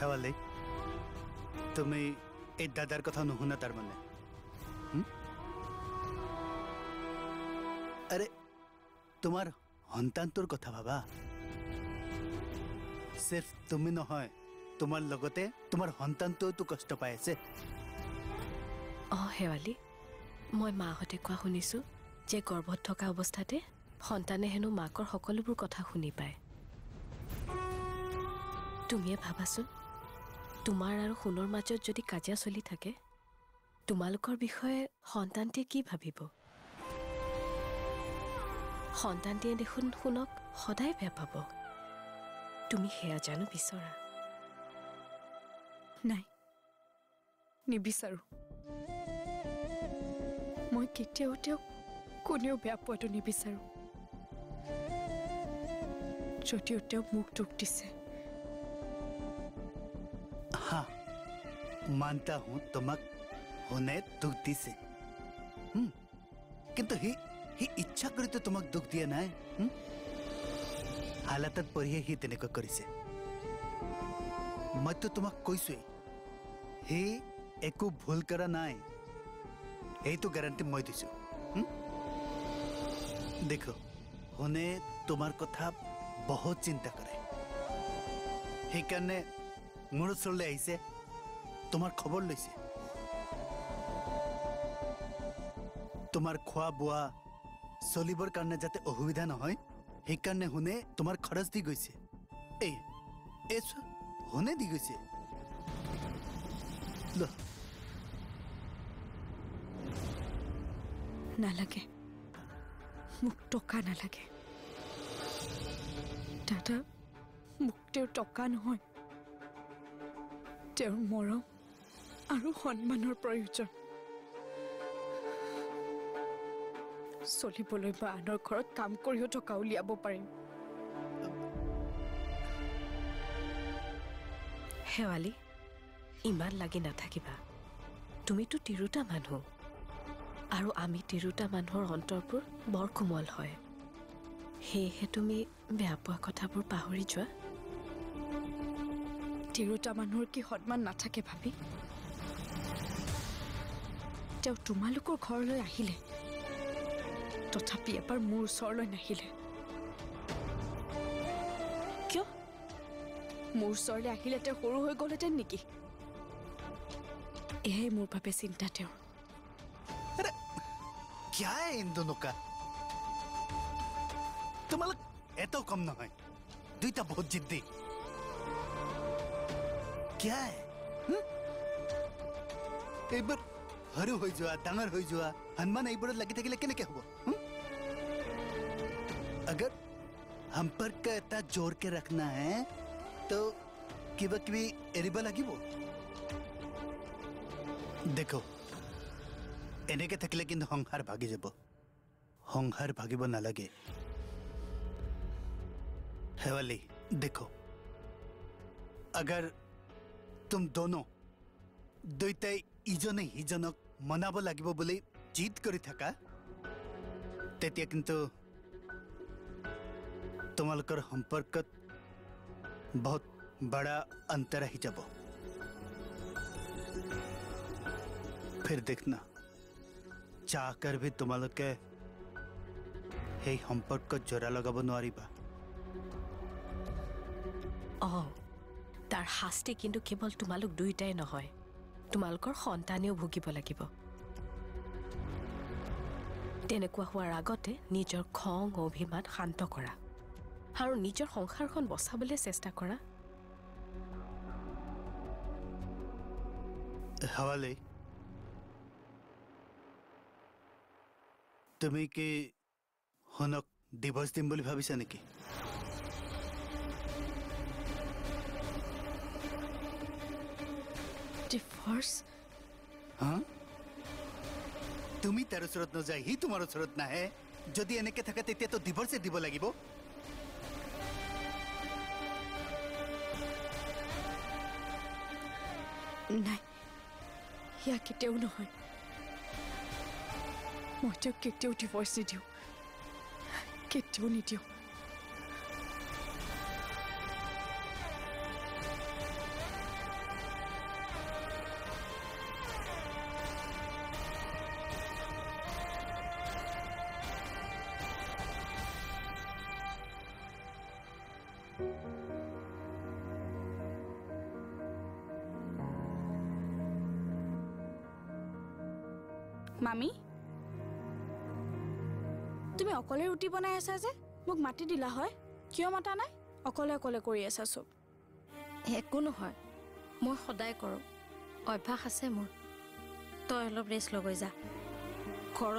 হেৱালি তুমি এই দাদাৰ কথা নুশুনা তাৰমানে আৰে তোমাৰ সন্তানটোৰ কথা ভাবা সিৰ্ফ তুমি নহয় তোমাৰ লগতে তোমাৰ সন্তানটোও কষ্ট পাই আছে হেৱালি মই মাহঁতে কোৱা শুনিছো যে গৰ্ভত থকা অৱস্থাতে সন্তানে হেনো মাকৰ সকলোবোৰ কথা শুনি পায় তুমিয়ে ভাবাচোন তোমাৰ আৰু সোণৰ মাজত যদি কাজিয়া চলি থাকে তোমালোকৰ বিষয়ে সন্তানটিয়ে কি ভাবিব সন্তানটিয়ে দেখোন সোণক সদায় বেয়া পাব তুমি সেয়া জানো বিচৰা নাই নিবিচাৰো মই কেতিয়াও তেওঁক কোনেও বেয়া পোৱাটো নিবিচাৰো যদিও তেওঁ মোক দুখ দিছে हाँ मानता हूं तुम्हाक होने दुख दिसे किंतु ही इच्छा करी तो तुम्हाक दुख दिया ना हालातत परिहे ही तेने को करिसे मैं तो तुम्हाक কৈছোই ही एको भूल करा नाय এই তো গ্যারান্টি মই দিছো देखो होने तुम्हार कथा बहुत चिंता करे हे करने मोर ओसरले आइसे तुम्हार खबर लैसे तुम्हार खोआ बुआ चलिबर कारणे जाते असुविधा নহয় हे कारणे हुने तुम्हार खरच दी गइसे ए हुने दी गइसे लो নালাগে মোক টকা নালাগে দাদা মোক তেওঁৰ টকা নহয় তেওঁৰ মৰম আৰু সন্মানৰ প্ৰয়োজন চলিবলৈ বা আনৰ ঘৰত কাম কৰিও টকা উলিয়াব পাৰিম হেৱালি ইমান লাগি নাথাকিবা তুমিতো তিৰোতা মানুহ আৰু আমি তিৰোতা মানুহৰ অন্তৰবোৰ বৰ কোমল হয় সেয়েহে তুমি বেয়া পোৱা কথাবোৰ পাহৰি যোৱা তিৰোতা মানুহৰ কি সন্মান নাথাকে ভাবি তেওঁ তোমালোকৰ ঘৰলৈ আহিলে তথাপি এবাৰ মোৰ ওচৰলৈ নাহিলে কিয় মোৰ ওচৰলৈ আহিলে তেওঁ সৰু হৈ গ'লহেঁতেন নেকি এয়াই মোৰ বাবে চিন্তা তেওঁৰ क्या है इन दोनों का तुम्हारा एतो कम न है दुईटा बहुत जिद्दी क्या है एक बार हरु हो जोआ डांगर हो जोआ हनुमान एक बार लगी थकिले केने के हबो अगर हम पर का इतना जोर के रखना है तो किबा किबी एरिबा लागिबो देखो এনেকে থাকিলে কিন্তু সংসার ভাগি যাব সংসার ভাগিব নালাগে हेवाली देखो अगर तुम दोनों दुईटाई इजने हिजनक मनाब লাগিব বুলি জিদ কৰি থাকা তেতিয়া কিন্তু তোমালোকৰ সম্পৰ্কত बहुत बड़ा अंतर ही যাব फिर देखना चाहकर भी तुम्हालोके हे सम्पर्क जोरा लगाब নোৱাৰিবা तार शास्ति किन्तु केवल तुम्हालोक दुईटाई নহয় তোমালোকৰ সন্তানেও ভুগিব লাগিব তেনেকুৱা হোৱাৰ আগতে নিজৰ খং অভিমান শান্ত কৰা আৰু নিজৰ সংসাৰখন বচাবলৈ চেষ্টা কৰা हवाले তুমি কি হনক ডিভোৰ্স দিম বুলি ভাবিছা নেকি ডিভোৰ্স हाँ তুমি তাৰ ওচৰত নযায় হি তোমাৰ ওচৰত নাহে যদি এনেকে থাকে তেতিয়া তো ডিভোর্সে দিব লাগিব নাই ইয়া কেতিয়াও নহয় মই তেওঁক কেতিয়াও ডিভোর্স নিদিওঁ কেতিয়াও নিদিওঁ মামি তুমি অকলে ৰুটি বনাই আছা যে মোক মাতি দিলা হয় কিয় মাতা নাই অকলে অকলে কৰি আছা চব একো নহয় মই সদায় কৰোঁ অভ্যাস আছে মোৰ তই অলপ ৰেষ্ট লৈ যা ঘৰত